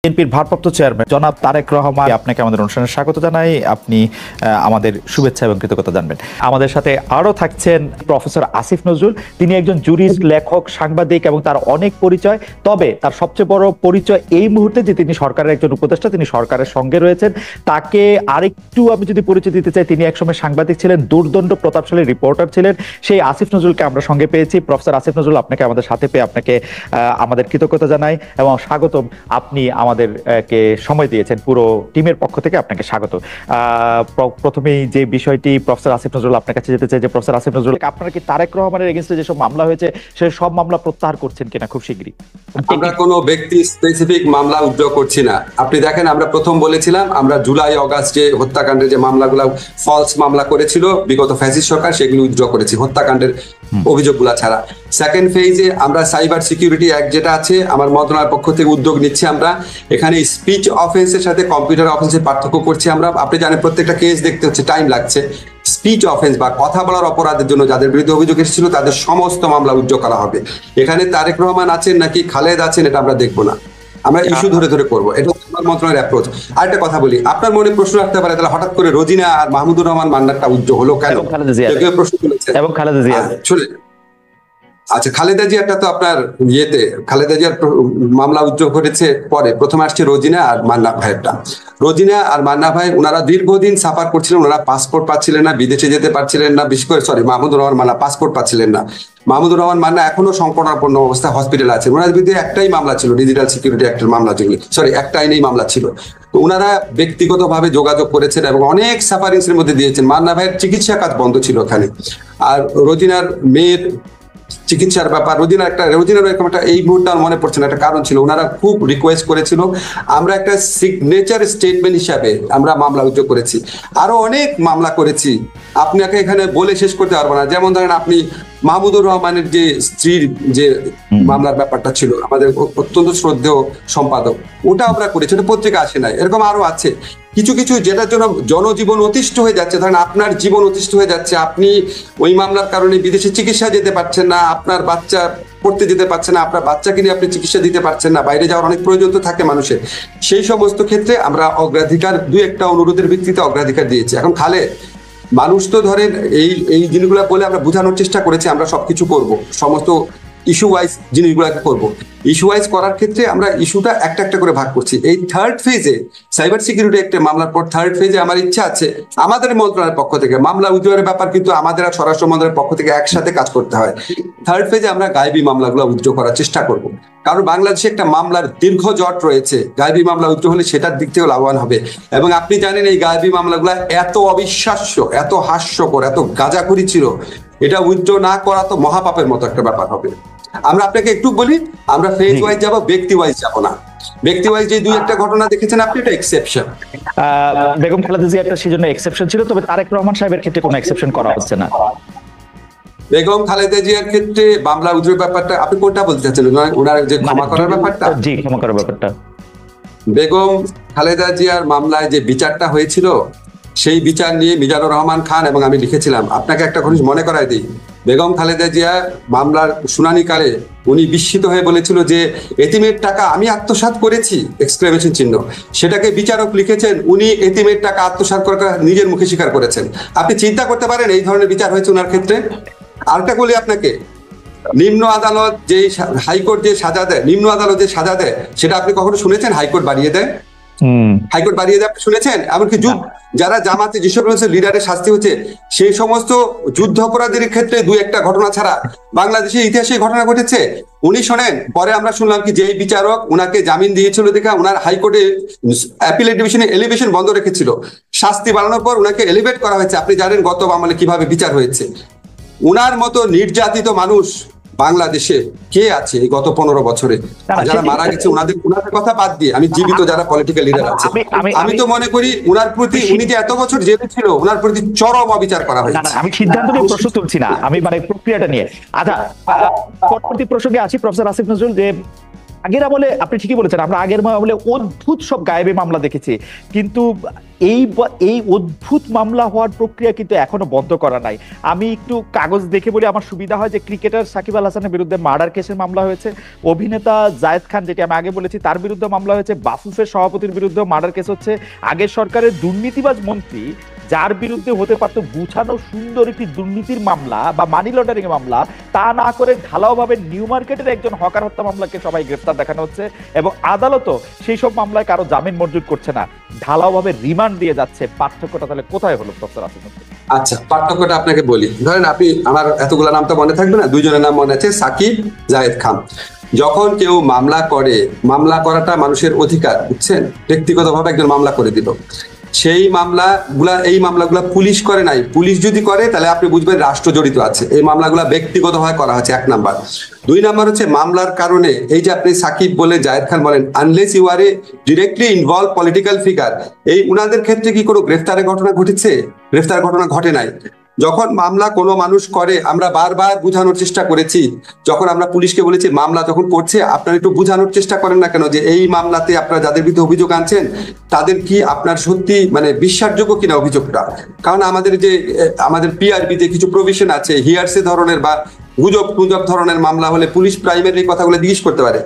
বিএনপির ভারপ্রাপ্ত চেয়ারম্যান জনাব তারেক রহমান, আপনাকে আমাদের অনুষ্ঠানে স্বাগত জানাই। আপনি আমাদের শুভেচ্ছা এবং কৃতজ্ঞতা জানবেন। আমাদের সাথে আরও থাকছেন প্রফেসর আসিফ নজরুল। তিনি একজন জুরিস্ট, লেখক, সাংবাদিক এবং তার অনেক পরিচয়। তবে তার সবচেয়ে বড় পরিচয় এই মুহূর্তে যে তিনি সরকারের একজন উপদেষ্টা, তিনি সরকারের সঙ্গে রয়েছেন। তাকে আরেকটু আমি যদি পরিচয় দিতে চাই, তিনি একসময় সাংবাদিক ছিলেন, দুর্দণ্ড প্রতাপশালী রিপোর্টার ছিলেন। সেই আসিফ নজরুলকে আমরা সঙ্গে পেয়েছি। প্রফেসর আসিফ নজরুল, আপনাকে আমাদের সাথে পেয়ে আপনাকে আমাদের কৃতজ্ঞতা জানাই এবং স্বাগতম। আপনি আমাদেরকে সময় দিয়েছেন, পুরো টিমের পক্ষ থেকে আপনাকে স্বাগত। প্রথমেই যে বিষয়টি প্রফেসর আসিফ নজরুল আপনার কাছে যেতে চাই যে প্রফেসর আসিফ নজরুল, আপনারা কি তারেক রহমানের এগেইনস্টে যেসব মামলা হয়েছে সেই সব মামলা প্রত্যাহার করছেন কিনা খুব শীঘ্রই? আমরা কোনো ব্যক্তি স্পেসিফিক মামলা উইথড্র করছি না। আপনি দেখেন, আমরা প্রথম বলেছিলাম আমরা জুলাই অগাস্ট যে হত্যাকাণ্ডের যে মামলাগুলো ফলস মামলা করেছিল বিগত ফ্যাসিস্ট সরকার, সেগুলো উইথড্র করেছি হত্যাকাণ্ডের অভিযোগগুলো ছাড়া। সেকেন্ড ফেজে আমরা সাইবার সিকিউরিটি অ্যাক্ট যেটা আছে আমার মন্ত্রণালয়ের পক্ষ থেকে উদ্যোগ নিচ্ছি। আমরা এখানে স্পিচ অফেন্সের সাথে কম্পিউটার অফেন্সের পার্থক্য করছি। আমরা, আপনি জানেন, প্রত্যেকটা কেস দেখতে হচ্ছে টাইম লাগছে। স্পিচ অফেন্স বা কথা বলার অপরাধের জন্য যাদের বিরুদ্ধে অভিযোগ এসেছিল তাদের সমস্ত মামলা উইথড্র করা হবে। এখানে তারেক রহমান আছেন নাকি খালেদ আছেন এটা আমরা দেখবো না, আমরা ইস্যু ধরে ধরে করবো। এটা আমার মন্ত্রণালয়ের অ্যাপ্রোচ। আরেকটা কথা বলি, আপনার মনে প্রশ্ন রাখতে পারে তাহলে হঠাৎ করে রোজিনা আর মাহমুদুর রহমান মান্নারটা উইথড্র হলো কেন? প্রশ্ন তুলেছে এবং খালেদা জিয়া। আচ্ছা, খালেদা জিয়াটা তো আপনার খালেদা জিয়ার মামলা উইথড্র করেছে পরে। প্রথমে আসছে রোজিনা আর মান্না ভাইয়েরটা। রোজিনা আর মান্না ভাই ওনারা দীর্ঘদিন সাফার করছিলেন, ওনারা পাসপোর্ট পাচ্ছিলেন না, বিদেশে যেতে পারছিলেন না। বিশেষ করে মাহমুদুর রহমান মান্না পাসপোর্ট পাচ্ছিলেন না। মাহমুদুর রহমান মান্না এখনো সংকটাপন্ন অবস্থায় হসপিটালে আছেন। ওনার বিরুদ্ধে একটাই মামলা ছিল, ডিজিটাল সিকিউরিটি অ্যাক্টের মামলা, যেগুলি একটা আইনেই মামলা ছিল। তো ওনারা ব্যক্তিগতভাবে যোগাযোগ করেছেন এবং অনেক সাফারিংস এর মধ্যে দিয়েছেন। মান্না ভাইয়ের চিকিৎসা কাজ বন্ধ ছিল ওখানে। আর রোজিনার মেয়ের চিকিৎসার ব্যাপার, রোজিনার এরকম একটা এই মুহূর্তে আমার মনে পড়ছে না একটা কারণ ছিল। ওনারা খুব রিকোয়েস্ট করেছিল, আমরা একটা সিগনেচার স্টেটমেন্ট হিসাবে আমরা মামলা উইথড্র করেছি। আরো অনেক মামলা করেছি, আপনাকে এখানে বলে শেষ করতে পারবো না। যেমন ধরেন, আপনি মাহমুদুর রহমানের যে স্ত্রীর যে মামলার ব্যাপারটা ছিল, আমাদের অত্যন্ত শ্রদ্ধেয় সম্পাদক, ওটা আমরা করেছি, ওটা পত্রিকা আসে নাই। এরকম আরো আছে কিছু কিছু যেটার জন্য জনজীবন অতিষ্ঠ হয়ে যাচ্ছে। ধরেন আপনার জীবন অতিষ্ঠ হয়ে যাচ্ছে, আপনি ওই মামলার কারণে বিদেশে চিকিৎসা যেতে পারছেন না, আপনার বাচ্চা পড়তে যেতে পারছেন না, আপনার বাচ্চাকে নিয়ে আপনি চিকিৎসা দিতে পারছেন না, বাইরে যাওয়ার অনেক প্রয়োজন তো থাকে মানুষের। সেই সমস্ত ক্ষেত্রে আমরা অগ্রাধিকার, দুই একটা অনুরোধের ভিত্তিতে অগ্রাধিকার দিয়েছি। এখন মানুষ তো ধরেন এই জিনিসগুলো বলে আমরা বোঝানোর চেষ্টা করেছি আমরা সবকিছু করব, সমস্ত ইস্যু ওয়াইজ জিনিসগুলোকে করব। ইস্যু ওয়াইজ করার ক্ষেত্রে আমরা ইস্যুটা একটা একটা করে ভাগ করছি। এই থার্ড ফেজে সাইবার সিকিউরিটি একটা মামলার পর থার্ড ফেজে আমার ইচ্ছা আছে আমাদের মন্ত্রণালয়ের পক্ষ থেকে মামলা উইথড্রয়ের ব্যাপার, কিন্তু আমাদের আর স্বরাষ্ট্র মন্ত্রণালয়ের পক্ষ থেকে একসাথে কাজ করতে হয়। থার্ড ফেজে আমরা গায়েবী মামলাগুলো উইথড্র করার চেষ্টা করব, কারণ বাংলাদেশে একটা মামলার দীর্ঘ জট রয়েছে। গায়েবী মামলা উইথড্র হলে সেটার দিক থেকেও লাভবান হবে। এবং আপনি জানেন এই গায়েবী মামলাগুলো এত অবিশ্বাস্য, এত হাস্যকর, এত গাঁজাখুরি ছিল, এটা উইথড্র না করা তো মহাপাপের মতো একটা ব্যাপার হবে। আমরা আপনাকে একটু বলি, আমরা ফেজ ওয়াইজ যাব, ব্যক্তি ওয়াইজ যাব না। ব্যক্তি ওয়াইজ যে দুই একটা ঘটনা দেখেছেন আপনি, এটা এক্সেপশন। বেগম খালেদা জিয়া একটা সেজন্য এক্সেপশন ছিল, তবে তারেক রহমান সাহেবের ক্ষেত্রে কোনো এক্সেপশন করা হচ্ছে না। বেগম খালেদা জিয়ার ক্ষেত্রে মামলা উইথড্র ব্যাপারটা আপনি কোনটা বলতে চাচ্ছেন? ওনার যে ক্ষমা করার ব্যাপারটা? জি, ক্ষমা করার ব্যাপারটা। বেগম খালেদা জিয়ার মামলায় যে বিচারটা হয়েছিল সেই বিচার নিয়ে মিজানুর রহমান খান এবং আমি লিখেছিলাম। আপনাকে একটা জিনিস মনে করায় দিই, বেগম খালেদা জিয়া মামলার শুনানিকালে উনি বিস্মিত হয়ে বলেছিল যে এতিমের টাকা আমি আত্মসাৎ করেছি, এক্সক্লেমেশন চিহ্ন। সেটাকে বিচারক লিখেছেন উনি এতিমের টাকা আত্মসাৎ করে নিজের মুখে স্বীকার করেছেন। আপনি চিন্তা করতে পারেন এই ধরনের বিচার হয়েছে ওনার ক্ষেত্রে। আরেকটা বলি আপনাকে, নিম্ন আদালত যে হাইকোর্ট যে সাজা দেয়, নিম্ন আদালত যে সাজা দেয়, সেটা আপনি কখনো শুনেছেন হাইকোর্ট বাড়িয়ে দেয়? হাইকোর্ট বাড়িয়ে দেয় আপনি শুনেছেন? এমনকি যারা জামাতে যেসব লিডারের শাস্তি হচ্ছে সেই সমস্ত যুদ্ধ অপরাধীর ক্ষেত্রে দুই একটা ঘটনা ছাড়া বাংলাদেশের ইতিহাসে ঘটনা ঘটেছে। উনি শোনেন, পরে আমরা শুনলাম কি যেই বিচারক উনাকে জামিন দিয়েছিল দেখা উনার হাইকোর্টে অ্যাপিলেট ডিভিশনে এলিভেশন বন্ধ রেখেছিল, শাস্তি বাড়ানোর পর উনাকে এলিভেট করা হয়েছে। আপনি জানেন গত আমলে কিভাবে বিচার হয়েছে। উনার মতো নির্যাতিত মানুষ বাংলাদেশে কে আছে এই গত 15 বছরে? যারা মারা গেছে ওনাদের কথা বাদ দিয়ে আমি জীবিত যারা পলিটিক্যাল লিডার আছে, আমি তো মনে করি উনার প্রতি, উনি যে এত বছর জেলে ছিল, ওনার প্রতি চরম অবিচার করা হয়েছে। আমি সিদ্ধান্ত নিয়ে প্রশ্ন তুলছি না, আমি মানে প্রক্রিয়াটা নিয়ে। আচ্ছা, পরবর্তী প্রসঙ্গে আসি প্রফেসর আসিফ নজরুল। যে আগের আমলে আপনি ঠিকই বলেছেন, আমরা আগের আমলে অদ্ভুত সব গায়েবী মামলা দেখেছি, কিন্তু এই অদ্ভুত মামলা হওয়ার প্রক্রিয়া কিন্তু এখনো বন্ধ করা নাই। আমি একটু কাগজ দেখে বলি, আমার সুবিধা হয় যে ক্রিকেটার সাকিব আল হাসানের বিরুদ্ধে মার্ডার কেসের মামলা হয়েছে, অভিনেতা জায়েদ খান যেটি আমি আগে বলেছি তার বিরুদ্ধে মামলা হয়েছে, বাফুফের সভাপতির বিরুদ্ধে মার্ডার কেস হচ্ছে, আগের সরকারের দুর্নীতিবাজ মন্ত্রী যার বিরুদ্ধে হতে পারতো গুছানো সুন্দর একটি দুর্নীতির মামলা বা মানি লন্ডারিং এর মামলা, তা না করে ঢালাওভাবে নিউ মার্কেটের একজন হকার হত্যা মামলাকে সবাই গ্রেফতার দেখানো হচ্ছে, এবং আদালতও সেই সব মামলায় কারো জামিন মঞ্জুর করছে না, ঢালাওভাবে রিমান্ড দিয়ে যাচ্ছে। পার্থক্যটা তাহলে কোথায় হলো প্রফেসর আসিফ নজরুল? আচ্ছা, পার্থক্যটা আপনাকে বলি। ধরেন আপনি, আমার এতগুলো নাম তো মনে থাকবে না, দুইজনের নাম মনে আছে, সাকিব, জায়েদ খান। যখন কেউ মামলা করে, মামলা করাটা মানুষের অধিকার, বুঝছেন? ব্যক্তিগতভাবে একজন মামলা করে দিল, সেই এই মামলাগুলা পুলিশ করে নাই। পুলিশ যদি করে তাহলে আপনি বুঝবেন রাষ্ট্র জড়িত আছে। এই মামলাগুলা ব্যক্তিগতভাবে করা হচ্ছে, 1 নাম্বার। 2 নাম্বার হচ্ছে মামলার কারণে, এই যে আপনি সাকিব বলে জায়েদ খান বলেন, unless you are a directly involve political figure, এই উনাদের ক্ষেত্রে কি কোনো গ্রেফতারের ঘটনা ঘটেছে? গ্রেফতার ঘটনা ঘটে নাই। যখন মামলা কোনো মানুষ করে, আমরা বারবার বোঝানোর চেষ্টা করেছি, যখন আমরা পুলিশকে বলেছি মামলা যখন করছে আপনারা একটু বোঝানোর চেষ্টা করেন না কেন যে এই মামলাতে আপনারা যাদের বিরুদ্ধে অভিযোগ আনছেন তাদের কি আপনার সত্যি মানে বিশ্বাসযোগ্য কিনা অভিযোগটা। কারণ আমাদের পিআরবিতে কিছু প্রভিশন আছে, হিয়ারসে ধরনের বা গুজব ধরনের মামলা হলে পুলিশ প্রাইমারি কথাগুলো জিজ্ঞেস করতে পারে।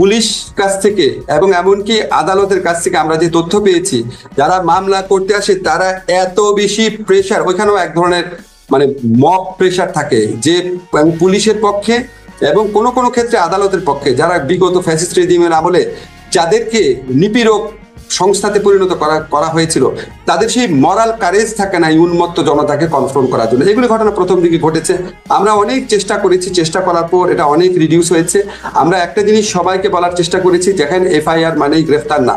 পুলিশ কাছ থেকে এবং এমনকি আদালতের কাছ থেকে আমরা যে তথ্য পেয়েছি, যারা মামলা করতে আসে তারা এত বেশি প্রেশার, ওইখানেও এক ধরনের মানে মব প্রেশার থাকে, যে পুলিশের পক্ষে এবং কোনো ক্ষেত্রে আদালতের পক্ষে, যারা বিগত ফ্যাসিস্ট রেজিমের আমলে যাদেরকে নিপীড়ক সংস্থাতে পরিণত করা হয়েছিল, তাদের সেই মরাল কারেজ থাকে না এই উন্মত্ত জনতাকে কনফ্রন্ট করার জন্য। এগুলি ঘটনা প্রথম দিকে ঘটেছে। আমরা অনেক চেষ্টা করেছি, চেষ্টা করার পর এটা অনেক রিডিউস হয়েছে। আমরা একটা জিনিস সবাইকে বলার চেষ্টা করেছি, যেখানে এফআইআর মানেই গ্রেফতার না।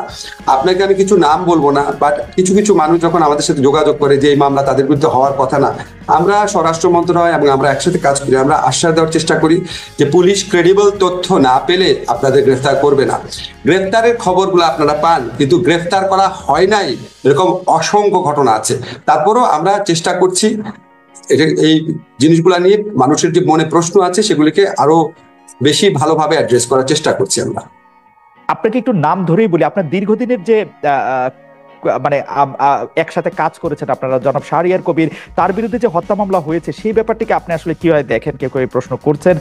আপনাকে আমি কিছু নাম বলবো না, বাট কিছু মানুষ যখন আমাদের সাথে যোগাযোগ করে যে এই মামলা তাদের বিরুদ্ধে হওয়ার কথা না, আমরা স্বরাষ্ট্র মন্ত্রণালয় এবং আমরা একসাথে কাজ করি, আমরা আশ্বাস দেওয়ার চেষ্টা করি যে পুলিশ ক্রেডিবল তথ্য না পেলে আপনাদের গ্রেফতার করবে না। গ্রেফতারের খবরগুলো আপনারা পান, কিন্তু গ্রেফতার করা হয় নাই এরকম অসংখ্য ঘটনা আছে। তারপরও আমরা চেষ্টা করছি এই জিনিসগুলা নিয়ে মানুষের যে মনে প্রশ্ন আছে সেগুলিকে আরো বেশি ভালোভাবে অ্যাড্রেস করার চেষ্টা করছি আমরা। আপনাকে একটু নাম ধরেই বলি, আপনার দীর্ঘদিনের যে মানে একসাথে কাজ করেছেন আপনারা, জনাব শাহরিয়ার কবির, তার বিরুদ্ধে যে হত্যা মামলা হয়েছে সেই ব্যাপারটিকে আপনি আসলে কিভাবে দেখেন? কেউ কেউ প্রশ্ন করছেন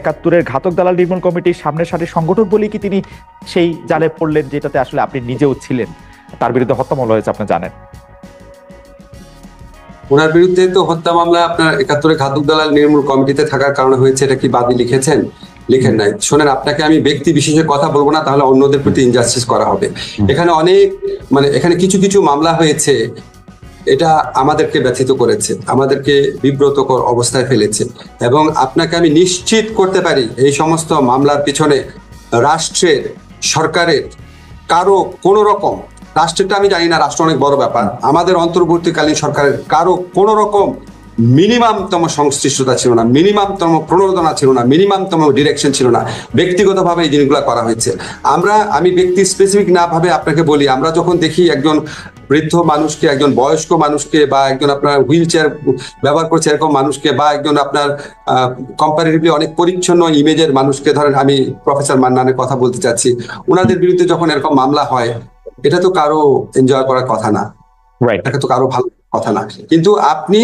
৭১-এর ঘাতক দালাল নির্মূল কমিটির সামনের সারির সংগঠক বলেই কি তিনি সেই জালে পড়লেন, যেটাতে আসলে আপনি নিজেও ছিলেন? তার বিরুদ্ধে হত্যা মামলা হয়েছে, আপনি জানেন। ওনার বিরুদ্ধে তো হত্যা মামলা আপনার ৭১-এর ঘাতক দালাল নির্মূল কমিটিতে থাকার কারণে হয়েছে, এটা কি বাদী লিখেছেন? লিখেন নাই। শোনেন, আপনাকে আমি ব্যক্তি বিশেষের কথা বলবো না, তাহলে অন্যদের প্রতি ইনজাস্টিস করা হবে। এখানে এখানে কিছু মামলা হয়েছে, এটা আমাদেরকে ব্যথিত করেছে, আমাদেরকে বিব্রতকর অবস্থায় ফেলেছে, এবং আপনাকে আমি নিশ্চিত করতে পারি এই সমস্ত মামলার পিছনে রাষ্ট্রের, সরকারের কারো কোনো রকম, রাষ্ট্রটা আমি জানি না, রাষ্ট্র অনেক বড় ব্যাপার, আমাদের অন্তর্বর্তীকালীন সরকারের কারো কোনো রকম মিনিমামতম সংশ্লিষ্টতা ছিল না, মিনিমামতম প্রণোদনা ছিল না, মিনিমামতম ডিরেকশন ছিল না। ব্যক্তিগতভাবে এই জিনিসগুলো করা হয়েছে। আমি ব্যক্তি স্পেসিফিক না ভাবে আপনাকে বলি, আমরা যখন দেখি একজন বৃদ্ধ মানুষকে, একজন বয়স্ক মানুষকে, বা একজন আপনার হুইল চেয়ার ব্যবহার করছে এরকম মানুষকে, বা একজন আপনার কম্পারেটিভলি অনেক পরিচ্ছন্ন ইমেজের মানুষকে, ধরেন আমি প্রফেসর মান্নানের কথা বলতে চাচ্ছি, ওনাদের বিরুদ্ধে যখন এরকম মামলা হয়, এটা তো কারো এনজয় করার কথা না, এটা তো কারো ভালো কথা না। কিন্তু আপনি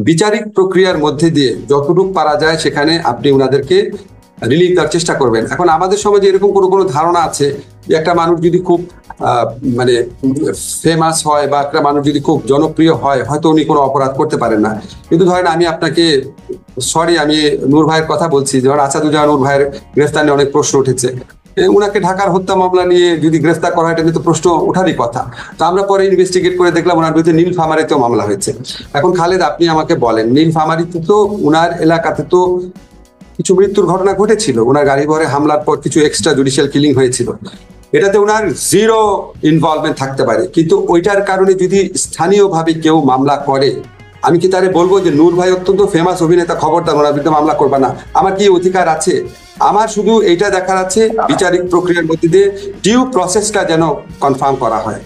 বিচারিক প্রক্রিয়ার মধ্যে দিয়ে যতটুকু পারা যায় সেখানে আপনি ওনাদেরকে রিলিফ দেওয়ার চেষ্টা করবেন। এখন আমাদের সমাজে এরকম কোনো ধারণা আছে যে একটা মানুষ যদি খুব মানে ফেমাস হয় বা একটা মানুষ যদি খুব জনপ্রিয় হয়, হয়তো উনি কোনো অপরাধ করতে পারেন না। কিন্তু ধরেন আমি আপনাকে আমি নূর ভাইয়ের কথা বলছি, ধরেন আসাদুজ্জামান নূর ভাইয়ের গ্রেফতার নিয়ে অনেক প্রশ্ন উঠেছে, উনাকে ঢাকার হত্যা মামলা নিয়ে যদি গ্রেফতার করা হয়, এটা নিয়ে তো প্রশ্ন ওঠারই কথা। তো আমরা পরে ইনভেস্টিগেট করে দেখলাম ওনার বিরুদ্ধে নীলফামারীতেও মামলা হয়েছে। এখন খালেদ, আপনি আমাকে বলেন, নীলফামারীতে তো উনার এলাকাতে তো কিছু মৃত্যুর ঘটনা ঘটেছিল, ওনার গাড়ি ভরে হামলার পর কিছু এক্সট্রা জুডিশিয়াল কিলিং হয়েছিল, এটাতে ওনার জিরো ইনভলভমেন্ট থাকতে পারে। কিন্তু ওইটার কারণে যদি স্থানীয়ভাবে কেউ মামলা করে, আমি কি তারে বলবো যে নূর ভাই অত্যন্ত ফেমাস অভিনেতা, খবরদার ওনার বিরুদ্ধে মামলা করবা না? আমার কি অধিকার আছে? আমার শুধু এইটা দেখার আছে বিচারিক প্রক্রিয়ার মধ্যে দিয়ে ডিউ প্রসেসটা যেন কনফার্ম করা হয়।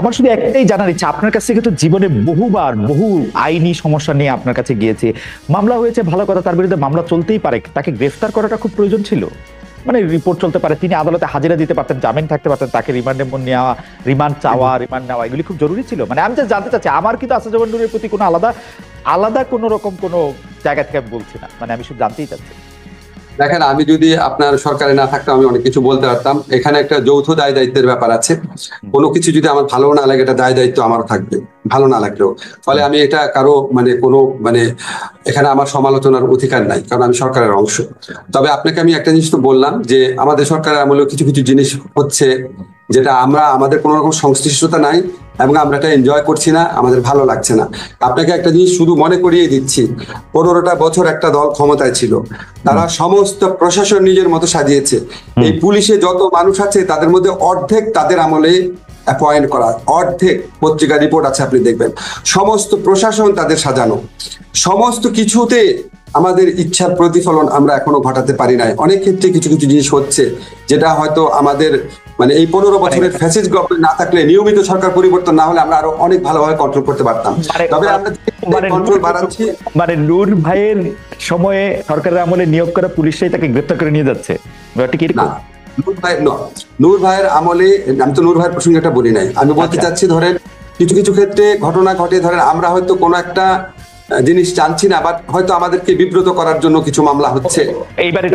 আমার শুধু একটাই জানার ইচ্ছা, আপনার কাছ থেকে তো জীবনে বহু আইনি সমস্যা নিয়ে আপনার কাছে গিয়েছে, মামলা হয়েছে ভালো কথা, তার বিরুদ্ধে মামলা চলতেই পারে, তাকে গ্রেফতার করাটা খুব প্রয়োজন ছিল? মানে রিপোর্ট চলতে পারে, তিনি আদালতে হাজিরা দিতে পারতেন, জামিন থাকতে পারতেন, তাকে রিমান্ডে নেওয়া, রিমান্ড চাওয়া, রিমান্ড নেওয়া, এগুলি খুব জরুরি ছিল। মানে আমি জানতে চাচ্ছি, আমার কিন্তু আসাদুজ্জামান নূরের প্রতি কোনো আলাদা কোনো রকম কোনো জায়গা থেকে আমি বলছি না, মানে আমি শুধু জানতেই চাচ্ছি। দেখেন, আমি যদি আপনার সরকারে না থাকতাম আমি অনেক কিছু বলতে পারতাম। এখানে একটা যৌথ দায় দায়িত্বের ব্যাপার আছে। কোনো কিছু যদি আমার ভালো না লাগে, এটা দায় দায়িত্ব আমারও থাকবে, ভালো না লাগলেও। ফলে আমি এটা কারো মানে এখানে আমার সমালোচনার অধিকার নাই, কারণ আমি সরকারের অংশ। তবে আপনাকে আমি একটা জিনিস তো বললাম যে আমাদের সরকারের আমলেও কিছু কিছু জিনিস হচ্ছে যেটা আমাদের কোনো রকম সংশ্লিষ্টতা নাই এবং আমরা এটা এনজয় করছি না, আমাদের ভালো লাগছে না। আপনাকে একটা জিনিস শুধু মনে করিয়ে দিচ্ছি, 15টা বছর একটা দল ক্ষমতায় ছিল, তারা সমস্ত প্রশাসন নিজের মতো সাজিয়েছে। এই পুলিশে যত মানুষ আছে তাদের মধ্যে অর্ধেক তাদের আমলে অ্যাপয়েন্ট করা, অর্ধেক পত্রিকা রিপোর্ট আছে, আপনি দেখবেন সমস্ত প্রশাসন তাদের সাজানো। সমস্ত কিছুতে আমাদের ইচ্ছার প্রতিফলন আমরা এখনো ঘটাতে পারি নাই। অনেক ক্ষেত্রে কিছু কিছু জিনিস হচ্ছে যেটা হয়তো আমাদের মানে এই 15 বছরের ফ্যাসিস্ট গভর্নমেন্ট না থাকলে, নিয়মিত সরকার পরিবর্তন না হলে আমরা আরো অনেক ভালোভাবে কন্ট্রোল করতে পারতাম। তবে আমরা কন্ট্রোল বাড়াচ্ছি। মানে নূর ভাইয়ের সময়ে সরকারের আমলে নিয়োগ করা পুলিশরাই তাকে গ্রেপ্তার করে নিয়ে যাচ্ছে, না নূর ভাইয়ের আমলে, আমি তো নূর ভাইয়ের প্রসঙ্গে এটা বলি নাই। আমি বলতে চাচ্ছি, ধরেন কিছু কিছু ক্ষেত্রে ঘটনা ঘটে, ধরেন আমরা হয়তো কোনো একটা জিনিস জানছি না, বাট হয়তো আমাদেরকে বিব্রত করার জন্য কিছু মামলা হচ্ছে। এইবারে